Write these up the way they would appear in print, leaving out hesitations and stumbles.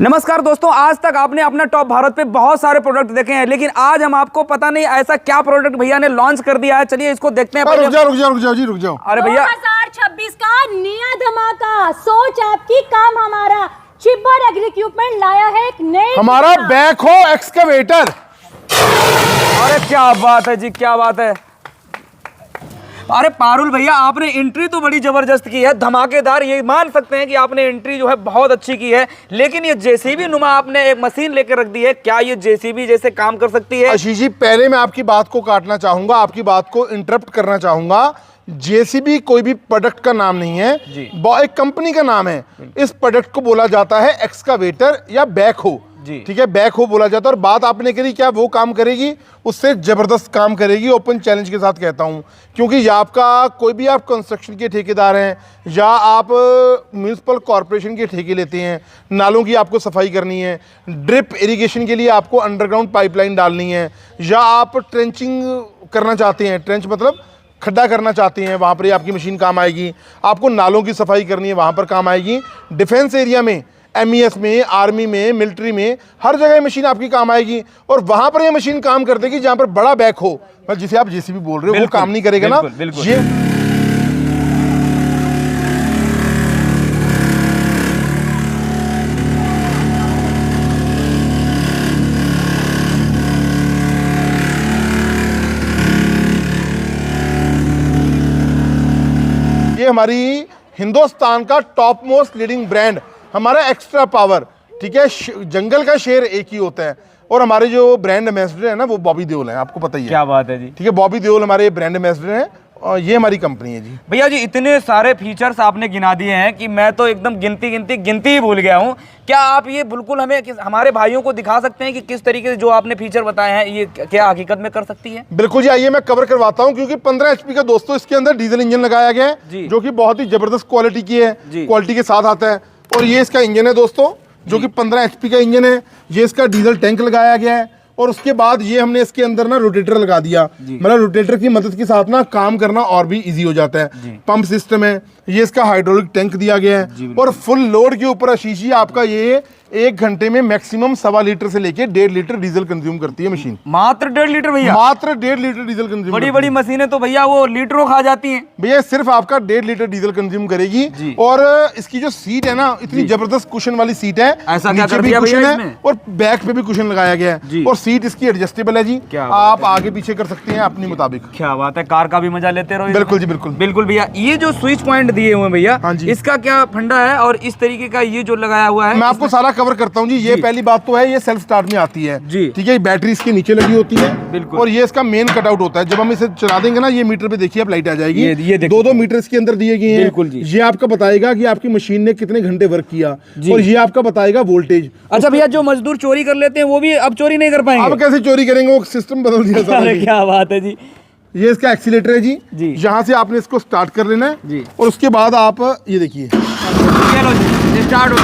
नमस्कार दोस्तों, आज तक आपने अपना टॉप भारत पे बहुत सारे प्रोडक्ट देखे हैं, लेकिन आज हम आपको पता नहीं ऐसा क्या प्रोडक्ट भैया ने लॉन्च कर दिया है। चलिए इसको देखते हैं। रुक जाओ जी, रुक जाओ। अरे भैया 2026 का नया धमाका, सोच आपकी काम हमारा, चिब्बर एग्री इक्विपमेंट लाया है एक नई हमारा बैकहो एक्सकवेटर। अरे क्या बात है जी, क्या बात है। अरे पारुल भैया, आपने एंट्री तो बड़ी जबरदस्त की है, धमाकेदार। ये मान सकते हैं कि आपने एंट्री जो है बहुत अच्छी की है, लेकिन ये जेसीबी नुमा आपने एक मशीन लेकर रख दी है। क्या ये जेसीबी जैसे काम कर सकती है? आशीष जी, पहले मैं आपकी बात को काटना चाहूंगा, आपकी बात को इंटरप्ट करना चाहूंगा। जेसीबी कोई भी प्रोडक्ट का नाम नहीं है, एक कंपनी का नाम है। इस प्रोडक्ट को बोला जाता है एक्सकावेटर या बैकहो। ठीक है, बैकहो बोला जाता है। और बात आपने करी, क्या वो काम करेगी? उससे जबरदस्त काम करेगी, ओपन चैलेंज के साथ कहता हूं। क्योंकि या आपका कोई भी आप कंस्ट्रक्शन के ठेकेदार हैं, या आप म्यूनिसिपल कॉरपोरेशन के ठेके लेते हैं, नालों की आपको सफाई करनी है, ड्रिप इरिगेशन के लिए आपको अंडरग्राउंड पाइपलाइन डालनी है, या आप ट्रेंचिंग करना चाहते हैं, ट्रेंच मतलब खड्डा करना चाहते हैं, वहाँ पर ही आपकी मशीन काम आएगी। आपको नालों की सफाई करनी है, वहाँ पर काम आएगी। डिफेंस एरिया में, एमईएस में, आर्मी में, मिलिट्री में, हर जगह ये मशीन आपकी काम आएगी। और वहाँ पर ये मशीन काम कर देगी जहाँ पर बड़ा बैक हो, मतलब जिसे आप जेसीबी बोल रहे हो, वो काम नहीं करेगा ना। ये हमारी हिंदुस्तान का टॉप मोस्ट लीडिंग ब्रांड हमारा एक्स्ट्रा पावर। ठीक है, जंगल का शेर एक ही होता है। और हमारे जो ब्रांड एम्बेसडर है ना, वो बॉबी देओल है, आपको पता ही है। क्या बात है जी। ठीक है, बॉबी देओल हमारे ब्रांड एम्बेसडर हैं और ये हमारी कंपनी है जी। भैया जी, इतने सारे फीचर्स आपने गिना दिए हैं कि मैं तो एकदम गिनती ही भूल गया हूँ। क्या आप ये बिल्कुल हमें हमारे भाइयों को दिखा सकते हैं कि किस तरीके से जो आपने फीचर बताए हैं ये क्या हकीकत में कर सकती है? बिल्कुल जी, आइए मैं कवर करवाता हूँ। क्योंकि 15 HP का दोस्तों इसके अंदर डीजल इंजन लगाया गया है, जो कि बहुत ही जबरदस्त क्वालिटी की है, क्वालिटी के साथ आता है। और ये इसका इंजन है दोस्तों, जो कि 15 HP का इंजन है। ये इसका डीजल टैंक लगाया गया है। और उसके बाद ये हमने इसके अंदर ना रोटेटर लगा दिया, मतलब रोटेटर की मदद के साथ ना काम करना और भी इजी हो जाता है। पंप सिस्टम है, ये इसका हाइड्रोलिक टैंक दिया गया है। और फुल लोड के ऊपर आशीष जी आपका ये 1 घंटे में मैक्सिमम 1.25 लीटर से लेके 1.5 लीटर डीजल कंज्यूम करती है मशीन। मात्र 1.5 लीटर भैया? मात्र 1.5 लीटर डीजल कंज्यूम। बड़ी बड़ी मशीनें तो भैया वो लीटरों खा जाती हैं। भैया सिर्फ आपका 1.5 लीटर डीजल कंज्यूम करेगी। और इसकी जो सीट है ना, इतनी जबरदस्त कुशन वाली सीट है। ऐसा क्या कर भी दिया कुशन भैया है और बैक पे भी कुशन लगाया गया है। और सीट इसकी एडजस्टेबल है जी, आप आगे पीछे कर सकते हैं अपने मुताबिक। क्या बात है, कार का भी मजा लेते रहो। बिल्कुल जी, बिल्कुल बिल्कुल भैया। ये जो स्विच पॉइंट दिए हुए भैया, इसका क्या फंडा है? और इस तरीके का ये जो लगाया हुआ है, मैं आपको सारा कवर करता हूँ जी। ये पहली बात तो है, ये सेल्फ स्टार्ट में आती है जी। ठीक है, बैटरी इसके नीचे लगी होती है। बिल्कुल। और ये इसका मेन कटआउट होता है। जब हम इसे चला देंगे ना, ये मीटर पे देखिए आप लाइट आ जाएगी। ये 2-2 मीटर इसके अंदर दिए गए हैं। बिल्कुल जी। ये आपका बताएगा कि आपकी मशीन ने कितने घंटे वर्क किया, और ये आपका बताएगा वोल्टेज। अच्छा भैया, जो मजदूर चोरी कर लेते हैं वो भी अब चोरी नहीं कर पाएंगे? अब कैसे चोरी करेंगे, वो सिस्टम बदल दिया। अरे क्या बात है जी। ये इसका एक्सीलेटर है जी, यहाँ से आपने इसको स्टार्ट कर लेना है। और उसके बाद आप ये देखिए, स्टार्ट हो।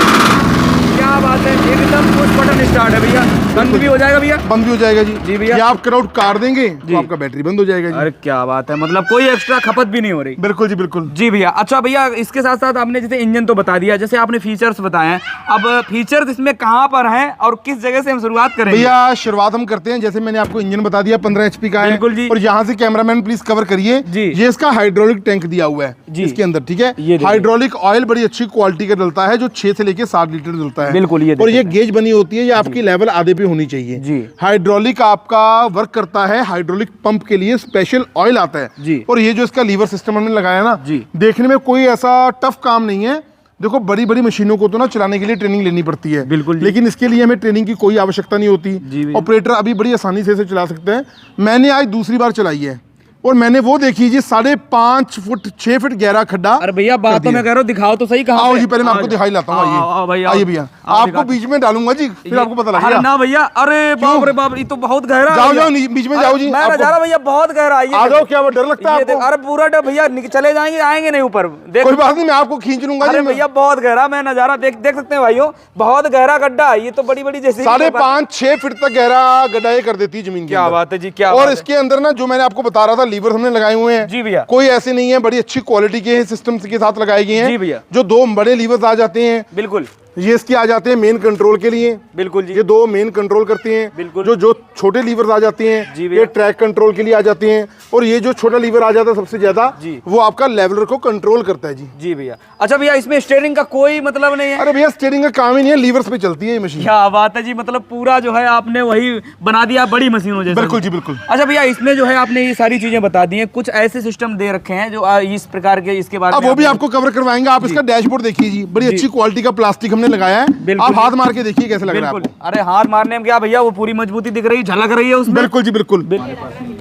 क्या बात है, एकदम पुश बटन स्टार्ट है भैया। बंद भी हो जाएगा भैया? बंद भी हो जाएगा जी भैया। ये आप क्राउड कार देंगे तो आपका बैटरी बंद हो जाएगा जी। अरे क्या बात है, मतलब कोई एक्स्ट्रा खपत भी नहीं हो रही। बिल्कुल जी, बिल्कुल जी भैया। अच्छा भैया, इसके साथ साथ आपने जैसे इंजन तो बता दिया, जैसे आपने फीचर्स बताए हैं, अब फीचर्स इसमें कहाँ पर हैं और किस जगह से हम शुरुआत करेंगे? भैया शुरुआत हम करते हैं, जैसे मैंने आपको इंजन बता दिया 15 HP का है। बिल्कुल जी। और यहाँ से कैमरामैन प्लीज कवर करिए। ये इसका हाइड्रोलिक टैंक दिया हुआ है इसके अंदर। ठीक है, हाइड्रोलिक ऑयल बड़ी अच्छी क्वालिटी का डलता है, जो 6 से लेके 7 लीटर डलता है। बिल्कुल। और ये गेज बनी होती है, ये आपकी लेवल आधे पे होनी चाहिए जी। हाइड्रोलिक आपका वर्क करता है, हाइड्रोलिक पंप के लिए स्पेशल ऑयल आता है जी। और ये जो इसका लीवर सिस्टम हमने लगाया ना जी, देखने में कोई ऐसा टफ काम नहीं है। देखो, बड़ी बड़ी मशीनों को तो ना चलाने के लिए ट्रेनिंग लेनी पड़ती है। बिल्कुल। लेकिन इसके लिए हमें ट्रेनिंग की कोई आवश्यकता नहीं होती। ऑपरेटर अभी बड़ी आसानी से इसे चला सकते हैं। मैंने आज दूसरी बार चलाई है और मैंने वो देखी जी 5.5 फुट 6 फीट गहरा खड्डा। अरे भैया बात तो मैं कह रहा हूँ, दिखाओ तो सही। कहाँ आओ जी, पहले मैं आपको दिखाई लाता हूँ। आइए भैया, आपको बीच में डालूंगा जी, फिर आपको पता लगेगा। ना भैया, अरे बाप रे बाप, ये तो बहुत गहरा। जाओ जाओ बीच में जाओ जी। मैं नजारा भैया बहुत गहरा। आ जाओ, क्या डर लगता है आपको? अरे पूरा डर भैया, चले जाएंगे, आएंगे नहीं ऊपर। कोई बात नहीं, मैं आपको खींच लूंगा। अरे भैया बहुत गहरा, मैं नजारा देख सकते हैं भाइयों, बहुत गहरा गड्ढा। ये तो बड़ी बड़ी जैसे 5.5-6 फीट तक गहरा गड्ढा ये कर देती है जमीन। क्या बात है जी, क्या। और इसके अंदर ना, जो मैंने आपको बता रहा था, लीवर हमने लगाए हुए हैं जी भैया। कोई ऐसे नहीं है, बड़ी अच्छी क्वालिटी के सिस्टम के साथ लगाए गए हैं जी भैया। जो 2 बड़े लीवर्स आ जाते हैं। बिल्कुल। ये इसकी आ जाते हैं मेन कंट्रोल के लिए। बिल्कुल जी। ये दो मेन कंट्रोल करते हैं। बिल्कुल। जो छोटे लीवर आ जाते हैं जी भैया। ये ट्रैक कंट्रोल के लिए आ जाते हैं, और ये जो छोटा लीवर आ जाता है सबसे ज्यादा जी। वो आपका लेवलर को कंट्रोल करता है जी। जी भैया। अच्छा भैया, इसमें स्टीयरिंग का कोई मतलब नहीं है? अरे भैया स्टीयरिंग का काम ही नहीं है, लीवर्स पे चलती है ये मशीन। क्या बात है जी, मतलब पूरा जो है आपने वही बना दिया बड़ी मशीनों जैसे। बिल्कुल जी बिल्कुल। अच्छा भैया, इसमें जो है आपने ये सारी चीजें बता दी हैं, कुछ ऐसे सिस्टम दे रखे हैं जो इस प्रकार के, इसके बारे अब में वो भी आपको कवर करवाएंगे। आप इसका डैशबोर्ड देखिए जी, बड़ी अच्छी क्वालिटी का प्लास्टिक हमने लगाया है। बिल्कुल। आप हाथ मार के देखिए कैसे लग रहा है बिल्कुल। आपको। अरे हाथ मारने में क्या भैया, वो पूरी मजबूती दिख रही है, झलक रही है उसमें। बिल्कुल जी बिल्कुल।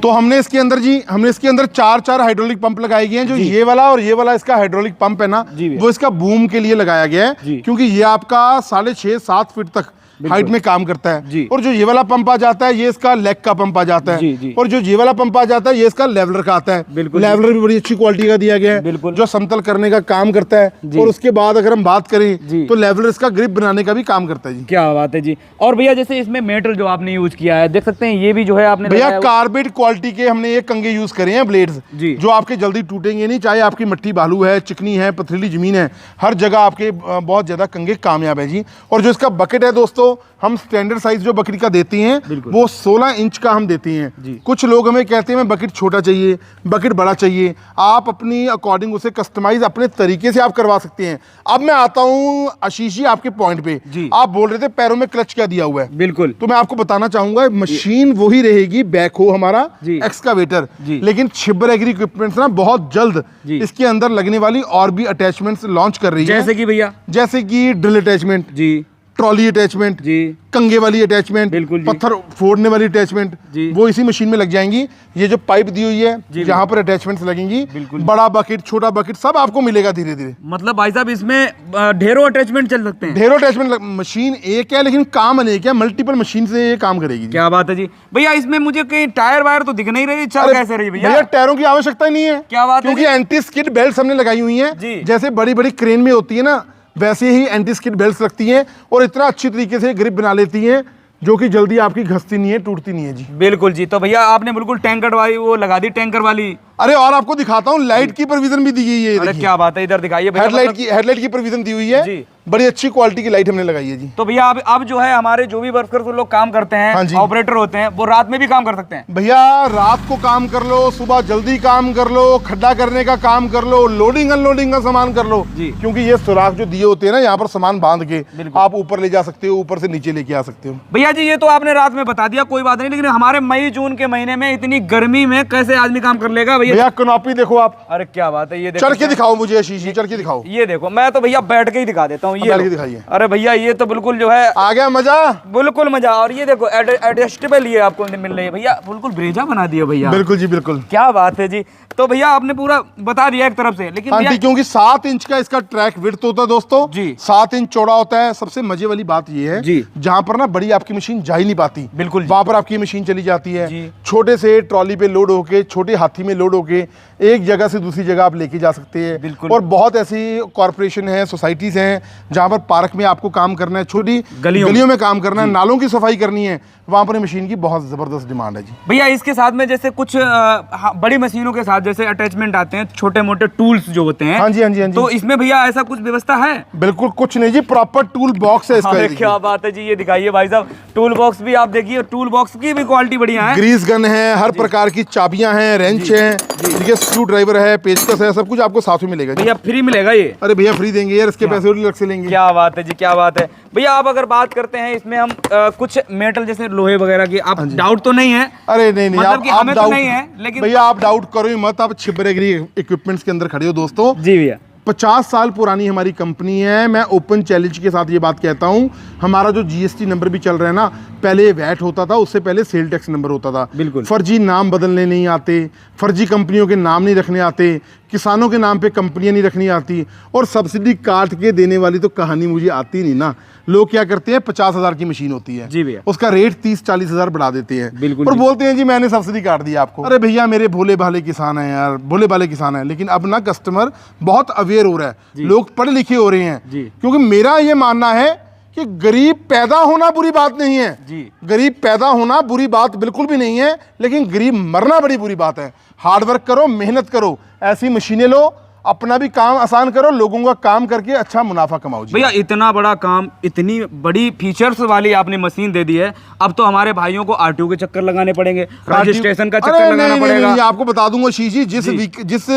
तो हमने इसके अंदर चार हाइड्रोलिक पंप लगाए गए हैं। जो ये वाला और ये वाला इसका हाइड्रोलिक पंप है ना, जी भैया। वो इसका बूम के लिए लगाया गया है, जी। क्योंकि ये आपका 6.5-7 फीट तक हाइट में काम करता है। जी। और जो ये वाला पंप आ जाता है ये इसका लेग का पंप आ जाता है। जी, जी। और जो ये वाला पंप आ जाता है ये इसका लेवलर का आता है। बिल्कुल। लेवलर भी बड़ी अच्छी क्वालिटी का दिया गया है, बिल्कुल। जो समतल करने का काम करता है। जी। और उसके बाद अगर हम बात जी। करें तो लेवलर इसका ग्रिप बनाने का भी काम करता है जी। क्या बात है जी। और भैया जैसे इसमें मेटल जो आपने यूज किया है, देख सकते हैं ये भी जो है आपने भैया लगाया हुआ- कार्बेट क्वालिटी के हमने ये कंगे यूज करे हैं, ब्लेड्स, जी। जो आपके जल्दी टूटेंगे नहीं। चाहे आपकी मिट्टी बालू है, चिकनी है, पथरीली जमीन है, हर जगह आपके बहुत ज्यादा कंगे कामयाब है जी। और जो इसका बकेट है दोस्तों, हम स्टैंडर्ड साइज जो बकेट का देते हैं वो 16 इंच का हम देते हैं जी। कुछ लोग हमें कहते हैं बकेट छोटा चाहिए, बकेट बड़ा चाहिए। आप अपनी अकॉर्डिंग उसे कस्टमाइज अपने तरीके से आप करवा सकते हैं। अब मैं आता हूँ आशीष जी आपके पॉइंट पे। जी। आप बोल रहे थे पैरों में क्लच क्या दिया हुआ है। बिल्कुल। तो मैं आपको बताना चाहूंगा मशीन वही रहेगी, बैकहो हमारा जी। एक्सकावेटर, जी। लेकिन छिब्बर एग्री इक्विपमेंट्स ना बहुत जल्द जी। इसके अंदर लगने वाली और भी अटैचमेंट्स लॉन्च कर रही है। जैसे कि भैया? जैसे कि ड्रिल अटैचमेंट जी। ट्रॉली अटैचमेंट जी। कंगे वाली अटैचमेंट, बिल्कुल जी। पत्थर फोड़ने वाली अटैचमेंट, जी। वो इसी मशीन में लग जाएंगी। ये जो पाइप दी हुई है जी, जहां पर अटैचमेंट्स लगेंगी, बिल्कुल। बड़ा बकेट छोटा बकेट सब आपको मिलेगा धीरे धीरे। मतलब भाई साहब इसमें ढेरों अटैचमेंट चल सकते हैं। ढेरों अटैचमेंट, मशीन एक है लेकिन काम अनेक है, मल्टीपल मशीन से ये काम करेगी। क्या बात है जी। भैया इसमें मुझे कहीं टायर वायर तो दिख नहीं रही, चल अरे कैसे रही भैया भैया? टायरों की आवश्यकता ही नहीं है। क्या बात है क्योंकि एंटी स्किड बेल्ट हमने लगाई हुई जी। हैं। जैसे बड़ी बड़ी क्रेन में होती है ना, वैसे ही एंटी स्किड बेल्ट लगती हैं और इतना अच्छी तरीके से ग्रिप बना लेती हैं जो कि जल्दी आपकी घसती नहीं है, टूटती नहीं है जी। बिल्कुल जी। तो भैया आपने बिल्कुल टैंकर वाली वो लगा दी, टैंकर वाली। अरे और आपको दिखाता हूँ, लाइट की प्रोविजन भी दी गई है। अरे क्या बात है, इधर दिखाइए भैया। हेडलाइट की प्रोविजन दी हुई है जी। बड़ी अच्छी क्वालिटी की लाइट हमने लगाई है जी। तो भैया अब जो है हमारे जो भी वर्कर्स लोग काम करते हाँ हैं, जी। ऑपरेटर होते हैं, वो रात में भी काम कर सकते हैं? भैया रात को काम कर लो, सुबह जल्दी काम कर लो, खड्डा करने का काम कर लो, लोडिंग अनलोडिंग का सामान कर लो जी। क्योंकि ये सुराख जो दिए होते हैं ना, यहाँ पर सामान बांध के बिल्कुल। आप ऊपर ले जा सकते हो, ऊपर से नीचे लेके आ सकते हो। भैया जी ये तो आपने रात में बता दिया, कोई बात नहीं, लेकिन हमारे मई जून के महीने में इतनी गर्मी में कैसे आदमी काम कर लेगा भैया? भैया कनॉपी देखो आप, अरे क्या बात है, ये देखो। चढ़ के दिखाओ मुझे आशीष जी, चढ़ के दिखाओ। ये देखो, मैं तो भैया बैठ के ही दिखा देता हूँ। ये बैठ के लो। दिखाइए। अरे भैया ये तो बिल्कुल जो है आ गया मजा। बिल्कुल मजा। और ये देखो एडजस्टेबल ये आपको मिल रही है भैया, बिल्कुल ब्रेजा बना दिया भैया। बिल्कुल जी बिल्कुल। क्या बात है जी। तो भैया आपने पूरा बता दिया एक तरफ से, लेकिन आंटी भैया क्योंकि 7 इंच का इसका ट्रैक विड्थ होता है दोस्तों जी। 7 इंच चौड़ा होता है। सबसे मजे वाली बात ये है जी। जहां पर ना बड़ी आपकी मशीन जा ही नहीं पाती, बिल्कुल जी। वहां पर आपकी मशीन चली जाती है। जी। छोटे से ट्रॉली पे लोड होके, छोटे हाथी में लोड होके एक जगह से दूसरी जगह आप लेके जा सकते हैं। बिल्कुल। और बहुत ऐसी कॉर्पोरेशन है, सोसाइटीज हैं जहां पर पार्क में आपको काम करना है, छोटी गलियों में काम करना है, नालों की सफाई करनी है, वहां पर मशीन की बहुत जबरदस्त डिमांड है जी। भैया इसके साथ में जैसे कुछ बड़ी मशीनों के साथ जैसे अटैचमेंट आते हैं, छोटे मोटे टूल्स जो होते हैं। हाँ जी, हाँ जी, हाँ जी। तो इसमें भैया ऐसा कुछ व्यवस्था है? बिल्कुल कुछ नहीं जी, प्रॉपर टूल बॉक्स है इसका। अरे ये देखिए। क्या बात है जी, ये दिखाइए भाई साहब, टूल बॉक्स भी आप देखिए, टूल बॉक्स की भी क्वालिटी बढ़िया है। ग्रीस गन है, हर प्रकार की चाबियां हैं, रेंच है, देखिए स्क्रू ड्राइवर है, पेचकस है, सब कुछ आपको साथ में मिलेगा जी। भैया फ्री मिलेगा ये? अरे भैया फ्री देंगे यार, इसके पैसे और अलग से लेंगे। क्या बात है जी, क्या बात है। भैया आप अगर बात करते हैं इसमें हम कुछ मेटल जैसे लोहे वगैरह की, आप डाउट तो नहीं है? अरे नहीं नहीं, मतलब कि हमें तो नहीं है, लेकिन भैया आप डाउट करो ही मत, आप छिब्बर एग्री इक्विपमेंट्स के अंदर खड़े हो दोस्तों। जी भैया। 50 साल पुरानी हमारी कंपनी है। मैं ओपन चैलेंज के साथ ये बात कहता हूँ, हमारा जो जीएसटी नंबर भी चल रहा है ना, पहले वैट होता था, उससे पहले सेल टैक्स नंबर होता था। बिल्कुल। फर्जी नाम बदलने नहीं आते, फर्जी कंपनियों के नाम नहीं रखने आते, किसानों के नाम पे कंपनियां नहीं रखनी आती, और सब्सिडी काट के देने वाली तो कहानी मुझे आती नहीं ना। लोग क्या करते हैं, 50,000 की मशीन होती है जी भैया, उसका रेट 30-40 हज़ार बढ़ा देते हैं। बिल्कुल और जी। बोलते हैं जी मैंने सब्सिडी काट दी आपको। अरे भैया मेरे भोले भाले किसान हैं यार, भोले भाले किसान हैं, लेकिन अब ना कस्टमर बहुत अवेयर हो रहा है, लोग पढ़े लिखे हो रहे हैं जी। क्योंकि मेरा ये मानना है कि गरीब पैदा होना बुरी बात नहीं है जी। गरीब पैदा होना बुरी बात बिल्कुल भी नहीं है, लेकिन गरीब मरना बड़ी बुरी बात है। हार्ड वर्क करो, मेहनत करो, ऐसी मशीनें लो, अपना भी काम आसान करो, लोगों का काम करके अच्छा मुनाफा कमाओ जी। भैया इतना बड़ा काम, इतनी बड़ी फीचर्स वाली आपने मशीन दे दी है, अब तो हमारे भाइयों को आरटीओ के चक्कर लगाने पड़ेंगे, रजिस्ट्रेशन का चक्कर लगाना पड़ेगा। नहीं, आपको बता दूंगा शीश जी, जिस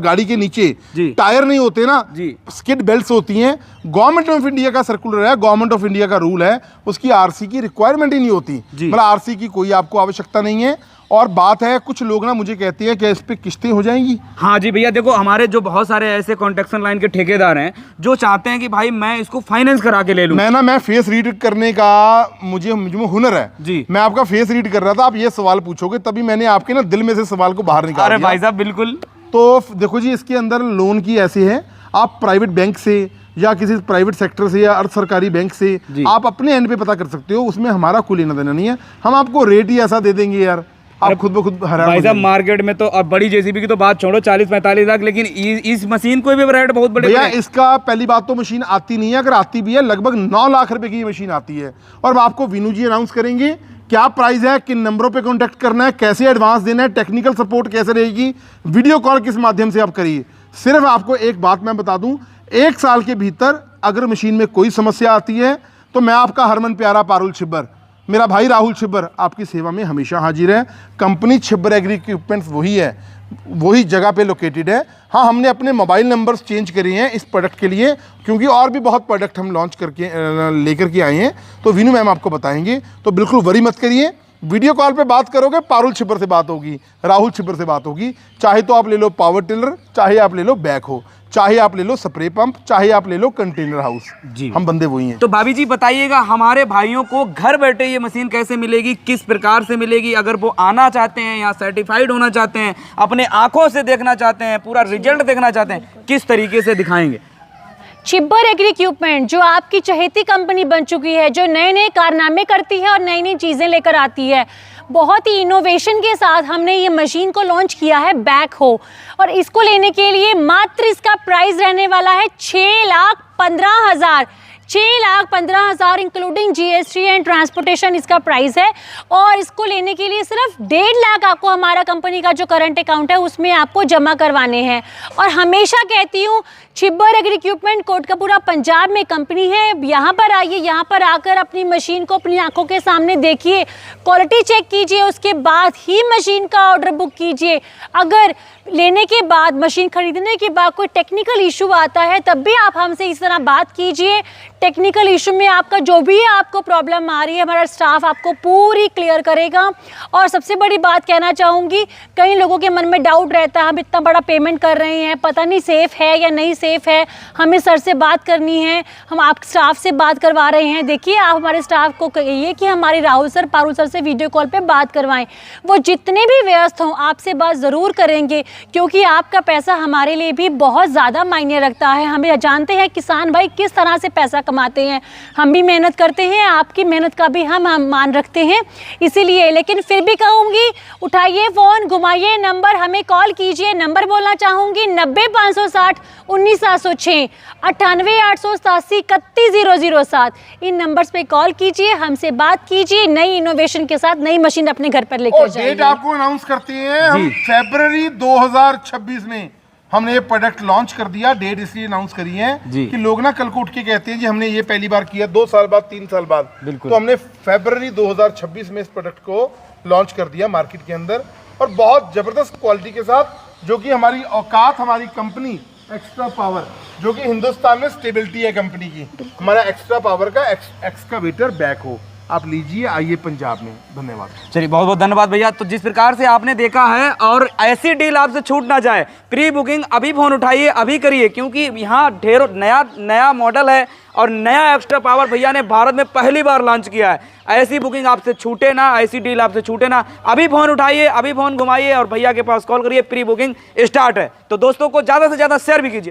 गाड़ी के नीचे टायर नहीं होते ना, स्किड बेल्ट्स होती हैं, गवर्नमेंट ऑफ इंडिया का सर्कुलर है, गवर्नमेंट ऑफ इंडिया का रूल है, उसकी आरसी की रिक्वायरमेंट ही नहीं होती, मतलब आरसी की कोई आपको आवश्यकता नहीं है। और बात है, कुछ लोग ना मुझे कहते हैं कि इस पे किस्तें हो जाएंगी। हाँ जी भैया, देखो हमारे जो बहुत सारे ऐसे कॉन्ट्रैक्शन लाइन के ठेकेदार हैं जो चाहते हैं कि भाई मैं इसको फाइनेंस करा के ले लूं। मैं फेस रीड करने का मुझे हुनर है जी। मैं आपका फेस रीड कर रहा था, आप ये सवाल पूछोगे तभी मैंने आपके ना दिल में से सवाल को बाहर निकाला। अरे भाई साहब बिल्कुल। तो देखो जी, इसके अंदर लोन की ऐसी है, आप प्राइवेट बैंक से या किसी प्राइवेट सेक्टर से या अर्ध सरकारी बैंक से आप अपने एंड पे पता कर सकते हो, उसमें हमारा कोई लेना देना नहीं है। हम आपको रेट ही ऐसा दे देंगे यार, आप खुद ब खुद हैरान। भाई साहब मार्केट में तो अब बड़ी जेसीबी की तो बात छोड़ो, 40-45 लाख, लेकिन इस मशीन को भी रेट बहुत बड़े भैया। इसका पहली बात तो मशीन आती नहीं है, अगर आती भी है लगभग 9 लाख रुपए की ये मशीन आती है। और आपको विनू जी अनाउंस करेंगे क्या प्राइस है, किन नंबरों पे कांटेक्ट करना है, कैसे एडवांस देना है, टेक्निकल सपोर्ट कैसे रहेगी, वीडियो कॉल किस माध्यम से आप करिए। सिर्फ आपको एक बात मैं बता दूं, 1 साल के भीतर अगर मशीन में कोई समस्या आती है तो मैं आपका हरमन प्यारा पारुल छिब्बर, मेरा भाई राहुल छिब्बर आपकी सेवा में हमेशा हाजिर है। कंपनी छिब्बर एग्री इक्विपमेंट्स वही है, वही जगह पे लोकेटेड है। हाँ, हमने अपने मोबाइल नंबर्स चेंज करे हैं इस प्रोडक्ट के लिए, क्योंकि और भी बहुत प्रोडक्ट हम लॉन्च करके लेकर के आए हैं, तो विनू मैम आपको बताएंगे। तो बिल्कुल वरी मत करिए, वीडियो कॉल पे बात करोगे पारुल छिब्बर से बात होगी, राहुल छिब्बर से बात होगी। चाहे तो आप ले लो पावर टिलर, चाहे आप ले लो बैक हो, चाहे आप ले लो स्प्रे पंप, चाहे आप ले लो कंटेनर हाउस, जी हम बंदे वही हैं। तो भाभी जी बताइएगा, हमारे भाइयों को घर बैठे ये मशीन कैसे मिलेगी, किस प्रकार से मिलेगी? अगर वो आना चाहते हैं, यहाँ सर्टिफाइड होना चाहते हैं, अपने आंखों से देखना चाहते हैं, पूरा रिजल्ट देखना चाहते हैं, किस तरीके से दिखाएंगे? छिब्बर एग्री इक्विपमेंट जो आपकी चहेती कंपनी बन चुकी है, जो नए नए कारनामे करती है और नई नई चीज़ें लेकर आती है, बहुत ही इनोवेशन के साथ हमने ये मशीन को लॉन्च किया है बैक हो। और इसको लेने के लिए मात्र इसका प्राइस रहने वाला है 6,15,000, 6,15,000 इंक्लूडिंग जीएसटी एंड ट्रांसपोर्टेशन इसका प्राइस है। और इसको लेने के लिए सिर्फ 1.5 लाख आपको हमारा कंपनी का जो करंट अकाउंट है उसमें आपको जमा करवाने हैं। और हमेशा कहती हूँ, छिब्बर एग्री इक्विपमेंट कोटकपूरा पंजाब में कंपनी है, यहाँ पर आइए, यहाँ पर आकर अपनी मशीन को अपनी आंखों के सामने देखिए, क्वालिटी चेक कीजिए, उसके बाद ही मशीन का ऑर्डर बुक कीजिए। अगर लेने के बाद, मशीन खरीदने के बाद कोई टेक्निकल इशू आता है तब भी आप हमसे इस तरह बात कीजिए। टेक्निकल इशू में आपका जो भी आपको प्रॉब्लम आ रही है, हमारा स्टाफ आपको पूरी क्लियर करेगा। और सबसे बड़ी बात कहना चाहूँगी, कई लोगों के मन में डाउट रहता है, हम इतना बड़ा पेमेंट कर रहे हैं, पता नहीं सेफ़ है या नहीं सेफ़ है, हमें सर से बात करनी है, हम आप स्टाफ से बात करवा रहे हैं। देखिए, आप हमारे स्टाफ को कहिए कि हमारे राहुल सर, पारुल सर से वीडियो कॉल पे बात करवाएं। वो जितने भी व्यस्त हों आपसे बात ज़रूर करेंगे, क्योंकि आपका पैसा हमारे लिए भी बहुत ज़्यादा मायने रखता है। हमें जानते हैं किसान भाई किस तरह से पैसा कमाते हैं, हम भी मेहनत करते हैं, आपकी मेहनत का भी हम मान रखते हैं, इसीलिए। लेकिन फिर भी कहूँगी, उठाइए फ़ोन, घुमाइए नंबर, हमें कॉल कीजिए। नंबर बोलना चाहूँगी 90-560 1906, 98-887 31-007। इन नंबर्स पे कॉल कीजिए, हमसे बात कीजिए, नई इनोवेशन के साथ नई मशीन अपने घर पर लेकर जाइए। डेट आपको अनाउंस करते हैं हम, फरवरी 2026 में हमने ये प्रोडक्ट लॉन्च कर दिया। डेट इसलिए अनाउंस करी है कि लोग ना कल को उठ के कहते हैं जी हमने ये पहली बार किया, 2 साल बाद, 3 साल बाद, तो हमने फरवरी 2026 में इस प्रोडक्ट को लॉन्च कर दिया मार्केट के अंदर, और बहुत जबरदस्त क्वालिटी के साथ, जो कि हमारी औकात, हमारी कंपनी एक्स्ट्रा पावर, जो कि हिंदुस्तान में स्टेबिलिटी है कंपनी की, हमारा एक्स्ट्रा पावर का एक्सकावेटर बैक हो। आप लीजिए, आइए पंजाब में। धन्यवाद। चलिए, बहुत बहुत धन्यवाद भैया। तो जिस प्रकार से आपने देखा है, और ऐसी डील आपसे छूट ना जाए, प्री बुकिंग अभी फ़ोन उठाइए, अभी करिए, क्योंकि यहाँ ढेरों नया मॉडल है और नया एक्स्ट्रा पावर भैया ने भारत में पहली बार लॉन्च किया है। ऐसी बुकिंग आपसे छूटे ना, ऐसी डील आपसे छूटे ना। अभी फ़ोन उठाइए, अभी फ़ोन घुमाइए और भैया के पास कॉल करिए, प्री बुकिंग स्टार्ट है। तो दोस्तों को ज़्यादा से ज़्यादा शेयर भी कीजिए।